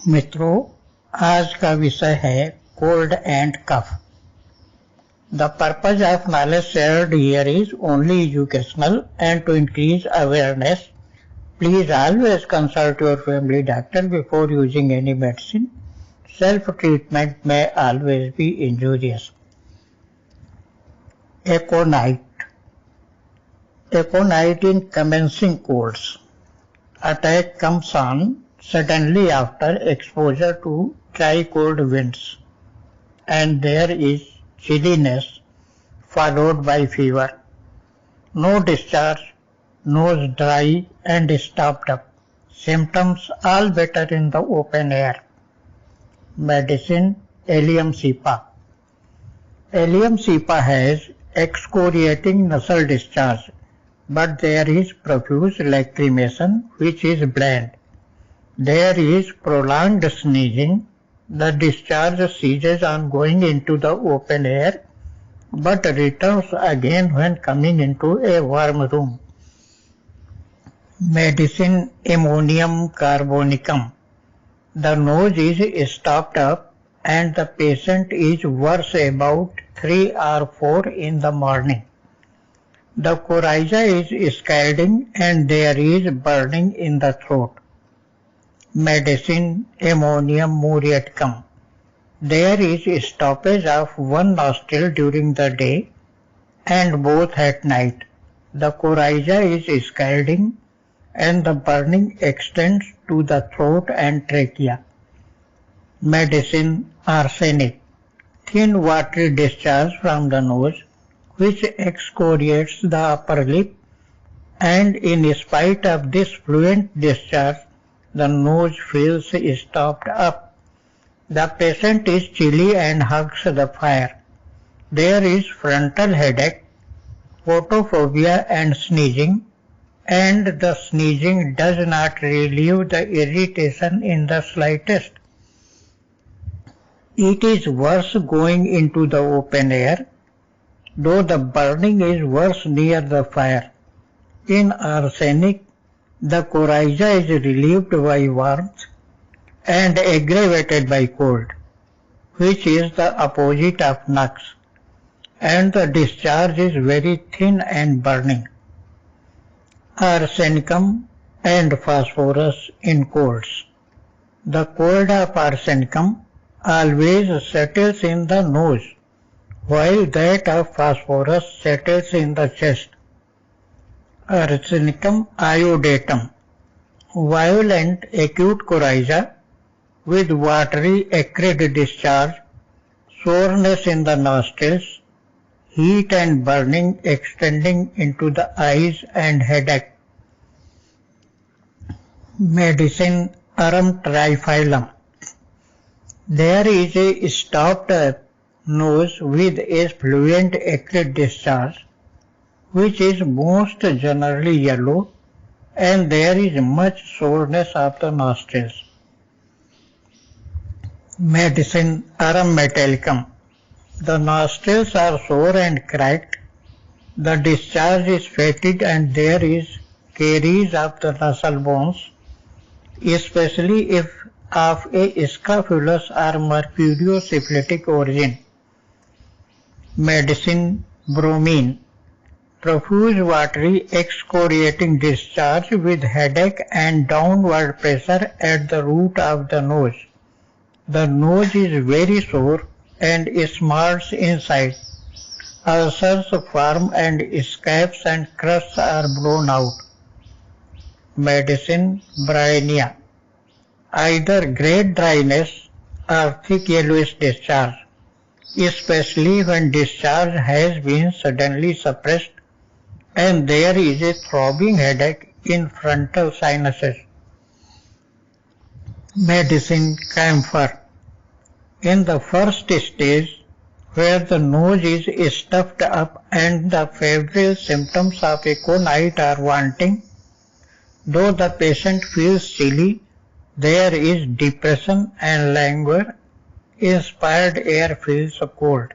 मित्रों, आज का विषय है cold and cough. The purpose of knowledge shared here is only educational and to increase awareness. Please always consult your family doctor before using any medicine. Self-treatment may always be injurious. Aconite. Aconite in commencing colds. Attack comes on suddenly after exposure to dry cold winds, and there is chilliness followed by fever. No discharge, nose dry and stopped up. Symptoms all better in the open air. Medicine Allium cepa. Allium cepa has excoriating nasal discharge, but there is profuse lacrimation which is bland. There is prolonged sneezing. The discharge ceases on going into the open air, but returns again when coming into a warm room. Medicine Ammonium carbonicum. The nose is stopped up and the patient is worse about 3 or 4 in the morning. The coryza is scalding and there is burning in the throat. Medicine Ammonium muriaticum. There is stoppage of one nostril during the day and both at night. The coryza is scalding and the burning extends to the throat and trachea. Medicine Arsenic. Thin watery discharge from the nose which excoriates the upper lip, and in spite of this fluent discharge, the nose feels stopped up. The patient is chilly and hugs the fire. There is frontal headache, photophobia and sneezing, and the sneezing does not relieve the irritation in the slightest. It is worse going into the open air, though the burning is worse near the fire. In arsenic, the coryza is relieved by warmth and aggravated by cold, which is the opposite of nux, and the discharge is very thin and burning. Arsenicum and phosphorus in colds. The cold of arsenicum always settles in the nose, while that of phosphorus settles in the chest. Arsenicum iodatum. Violent acute coryza with watery acrid discharge, soreness in the nostrils, heat and burning extending into the eyes and headache. Medicine Arum triphyllum. There is a stopped nose with a fluent acrid discharge, which is most generally yellow, and there is much soreness of the nostrils. Medicine Arum metallicum. The nostrils are sore and cracked. The discharge is fetid and there is caries of the nasal bones, especially if of a scrofulous or mercuriosyphilitic origin. Medicine Bromine. Profuse watery excoriating discharge with headache and downward pressure at the root of the nose. The nose is very sore and smarts inside. Ulcers form and scabs and crusts are blown out. Medicine Bryonia. Either great dryness or thick yellowish discharge, especially when discharge has been suddenly suppressed and there is a throbbing headache in frontal sinuses. Medicine Camphor. In the first stage, where the nose is stuffed up and the febrile symptoms of aconite are wanting, though the patient feels chilly, there is depression and languor. Inspired air feels cold.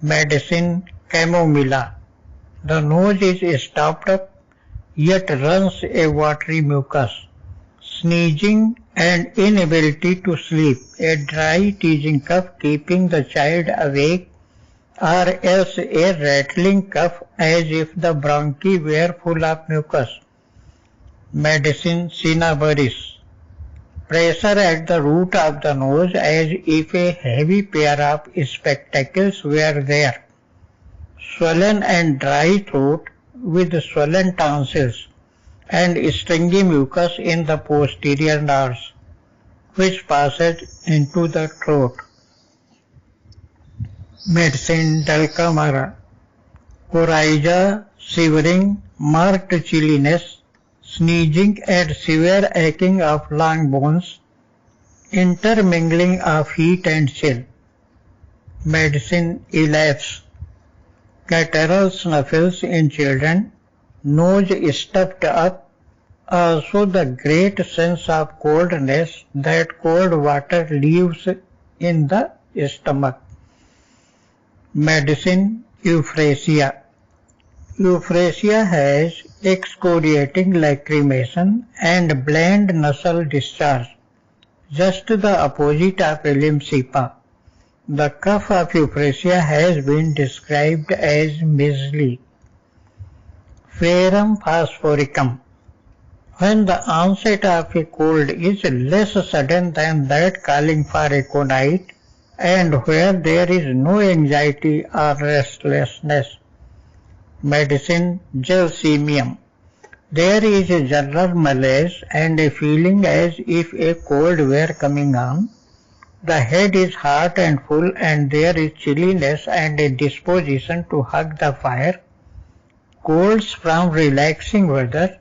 Medicine Chamomilla. The nose is stopped up, yet runs a watery mucus. Sneezing and inability to sleep, a dry teasing cough keeping the child awake, or else a rattling cough as if the bronchi were full of mucus. Medicine cinnabaris. Pressure at the root of the nose as if a heavy pair of spectacles were there. Swollen and dry throat with swollen tonsils and stringy mucus in the posterior nards, which passes into the throat. Medicine dulcamara. Coryza, shivering, marked chilliness, sneezing and severe aching of long bones, intermingling of heat and chill. Medicine elapse. Guttural snuffles in children, nose stuffed up, also the great sense of coldness that cold water leaves in the stomach. Medicine euphrasia. Euphrasia has excoriating lacrimation and bland nasal discharge, just the opposite of lympsepa. The cough of euphrasia has been described as measly. Ferrum phosphoricum. When the onset of a cold is less sudden than that calling for a conite, and where there is no anxiety or restlessness. Medicine gelsemium. There is a general malaise and a feeling as if a cold were coming on. The head is hot and full and there is chilliness and a disposition to hug the fire. Colds from relaxing weather.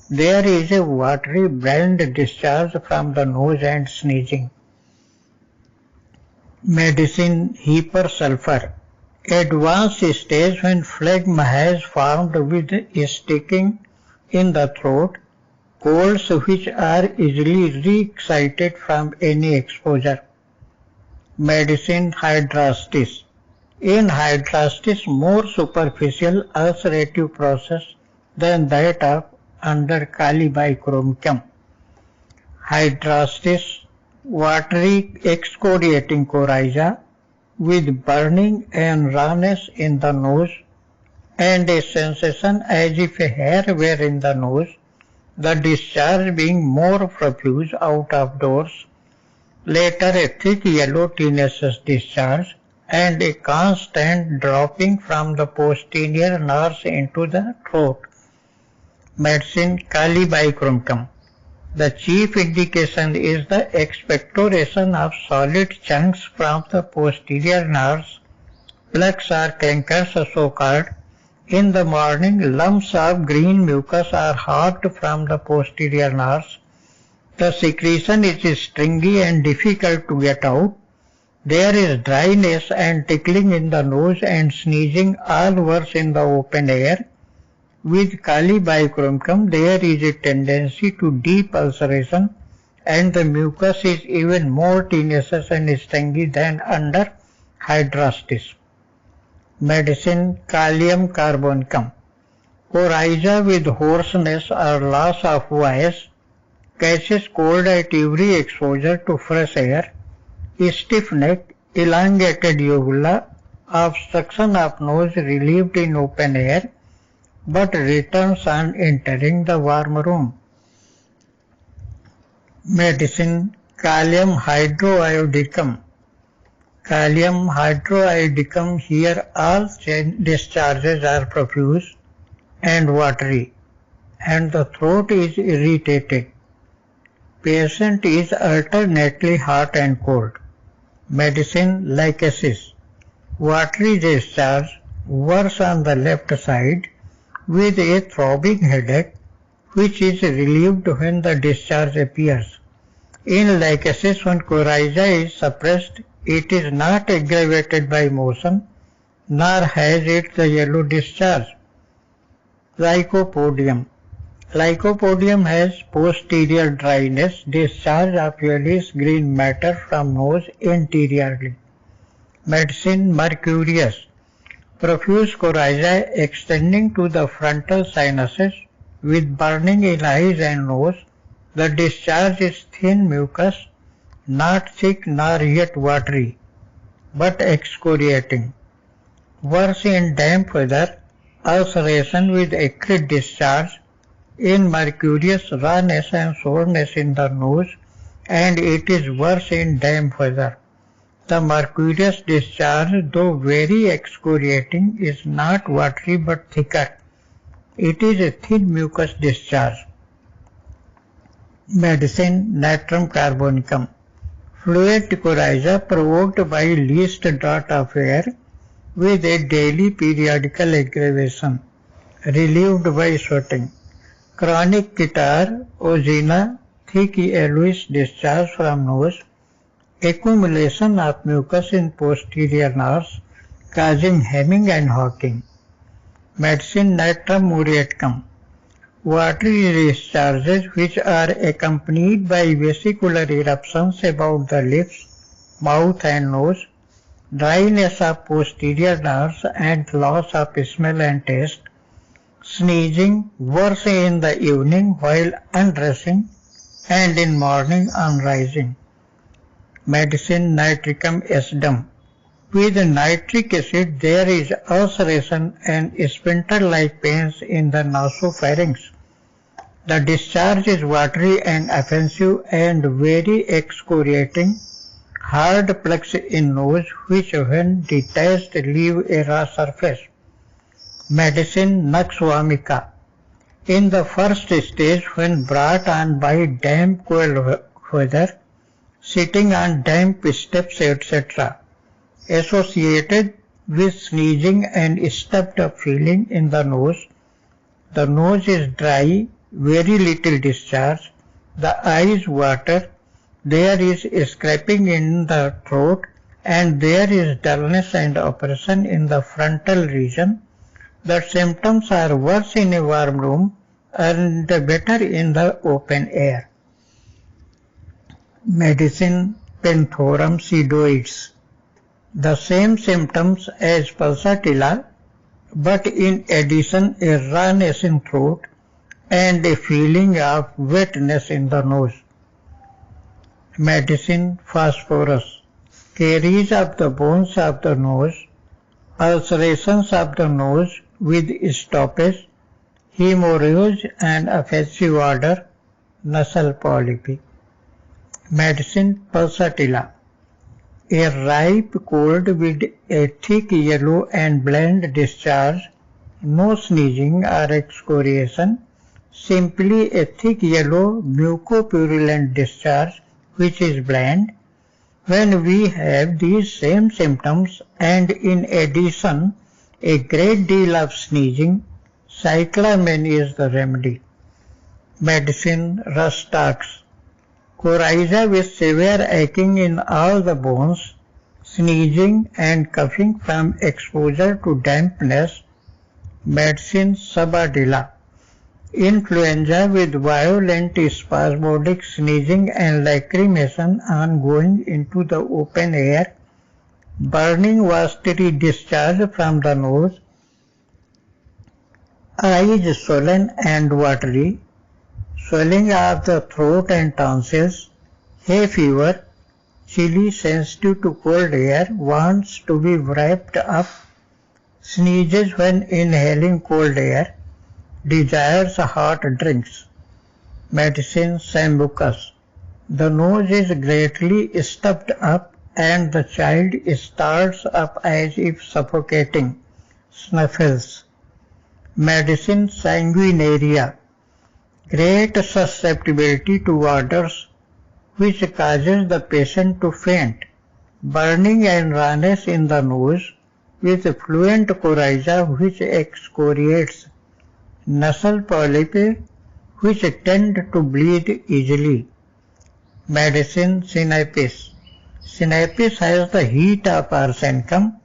There is a watery bland discharge from the nose and sneezing. Medicine hypersulfur. Advanced stage when phlegm has formed with sticking in the throat, colds which are easily re-excited from any exposure. Medicine hydrastis. In hydrastis, more superficial ulcerative process than that of under Calibichromicum. Hydrastis, watery excoriating coryza with burning and rawness in the nose and a sensation as if a hair were in the nose, the discharge being more profuse out of doors, later a thick yellow tenacious discharge and a constant dropping from the posterior nerves into the throat. Medicine Calibichromicum. The chief indication is the expectoration of solid chunks from the posterior nerves, plaques or cankers so called. In the morning, lumps of green mucus are hot from the posterior nerves. The secretion is stringy and difficult to get out. There is dryness and tickling in the nose and sneezing, all worse in the open air. With Calibichromicum, there is a tendency to deep ulceration and the mucus is even more tenacious and stingy than under hydrastis. Medicine Kalium carbonicum. Coryza with hoarseness or loss of voice, catches cold at every exposure to fresh air, stiff neck, elongated uvula, obstruction of nose relieved in open air, but returns on entering the warm room. Medicine Kalium hydroiodicum. Kalium hydroiodicum, here all discharges are profuse and watery, and the throat is irritated. Patient is alternately hot and cold. Medicine Lycasis. Watery discharge, worse on the left side, with a throbbing headache, which is relieved when the discharge appears. In lycasis, when coryza is suppressed, it is not aggravated by motion, nor has it the yellow discharge. Lycopodium. Lycopodium has posterior dryness, discharge of yellowish green matter from nose anteriorly. Medicine Mercurius. Profuse coryza extending to the frontal sinuses with burning in eyes and nose, The discharge is thin mucus, not thick nor yet watery, but excoriating. Worse in damp weather, ulceration with acrid discharge, in mercurius rawness and soreness in the nose, and it is worse in damp weather. The mercurius discharge, though very excoriating, is not watery but thicker. It is a thin mucus discharge. Medicine natrum carbonicum. Fluent coryza provoked by least draught of air with a daily periodical aggravation, relieved by sweating. Chronic catarrh, ozena, thick yellowish discharge from nose, accumulation of mucus in posterior nerves, causing hemming and hawking. Medicine natrum muriaticum. Watery discharges which are accompanied by vesicular eruptions about the lips, mouth and nose, dryness of posterior nerves and loss of smell and taste, sneezing worse in the evening while undressing and in morning on rising. Medicine nitricum acidum. With nitric acid there is ulceration and sphincter-like pains in the nasopharynx. The discharge is watery and offensive and very excoriating, hard plugs in nose which when detached leave a raw surface. Medicine nux vomica. In the first stage when brought on by damp cold weather, sitting on damp steps etc., associated with sneezing and stuffed up feeling in the nose is dry, very little discharge, the eyes water, there is scraping in the throat, and there is dullness and oppression in the frontal region. The symptoms are worse in a warm room and better in the open air. Medicine Panthorum pseudoides. The same symptoms as pulsatilla, but in addition a rawness in throat and a feeling of wetness in the nose. Medicine Phosphorus. Caries of the bones of the nose, ulcerations of the nose with stoppage, hemorrhage and offensive odor, nasal polypi. Medicine Pulsatilla. A ripe cold with a thick yellow and bland discharge, no sneezing or excoriation, simply a thick yellow mucopurulent discharge which is bland. When we have these same symptoms and in addition a great deal of sneezing, cyclamen is the remedy. Medicine Rustox. Coryza with severe aching in all the bones, sneezing and coughing from exposure to dampness. Medicine Sabadilla. Influenza with violent spasmodic sneezing and lacrimation on going into the open air, burning watery discharge from the nose, eyes swollen and watery, swelling of the throat and tonsils, hay fever, chilly sensitive to cold air, wants to be wrapped up, sneezes when inhaling cold air, desires hot drinks. Medicine Sambucus. The nose is greatly stuffed up and the child starts up as if suffocating, snuffles. Medicine Sanguinaria. Great susceptibility to odors which causes the patient to faint, burning and rawness in the nose with fluent coryza which excoriates, nasal polypi which tend to bleed easily. Medicine Synapis. Synapis has the heat of arsenicum,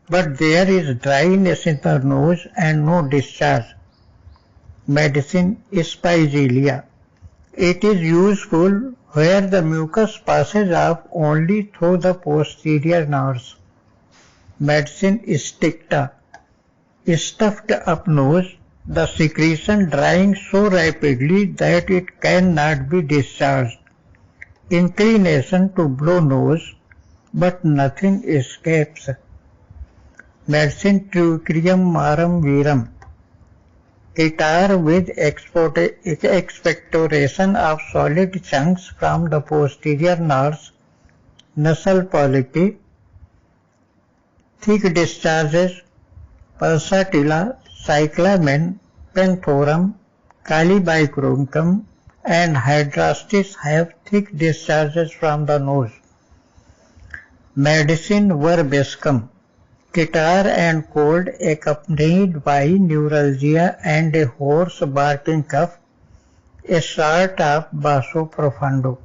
but there is dryness in the nose and no discharge. Medicine Spigelia. It is useful where the mucus passes off only through the posterior nerves. Medicine Sticta. Stuffed up nose, the secretion drying so rapidly that it cannot be discharged. Inclination to blow nose, but nothing escapes. Medicine Tricrium marum virum. Catarrh with expectoration of solid chunks from the posterior nerves, nasal polypi, thick discharges, pulsatilla, cyclamen, panthorum, calibicroncum, and hydrastis have thick discharges from the nose. Medicine verbiscum. Catarrh and cold accompanied by neuralgia and a hoarse barking cough, a sort of basso profundo.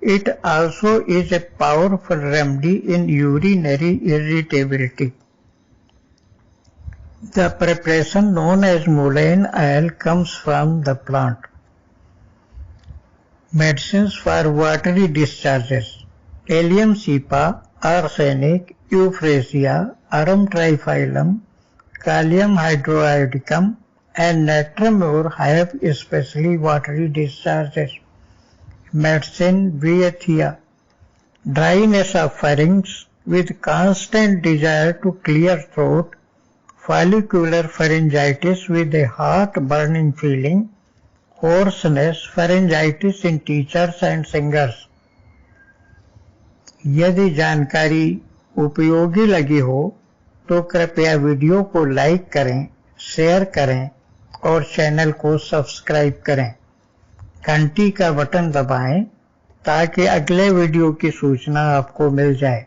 It also is a powerful remedy in urinary irritability. The preparation known as mullein oil comes from the plant. Medicines for watery discharges. Allium cepa, arsenic, euphrasia, arum triphyllum, kalium hydroiodicum, and natramur have especially watery discharges. Medicine Viathia. Dryness of pharynx with constant desire to clear throat, follicular pharyngitis with a heart burning feeling, hoarseness, pharyngitis in teachers and singers. यदि जानकारी उपयोगी लगी हो तो कृपया video को like करें, share करें और चैनल को सब्सक्राइब करें। घंटी का बटन दबाएं ताकि अगले वीडियो की सूचना आपको मिल जाए।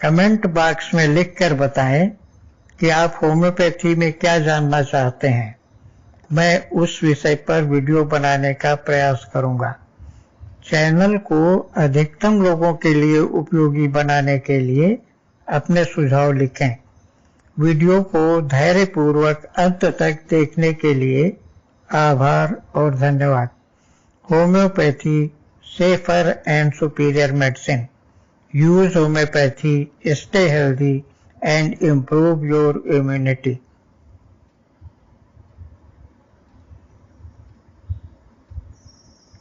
कमेंट बॉक्स में लिखकर बताएं कि आप होम्योपैथी में क्या जानना चाहते हैं। मैं उस विषय पर वीडियो बनाने का प्रयास करूंगा। चैनल को अधिकतम लोगों के लिए उपयोगी बनाने के लिए अपने सुझाव लिखें। वीडियो को धैर्यपूर्वक अंत तक देखने के लिए आभार और धन्यवाद। Homeopathy, safer and superior medicine. Use homeopathy, stay healthy and improve your immunity.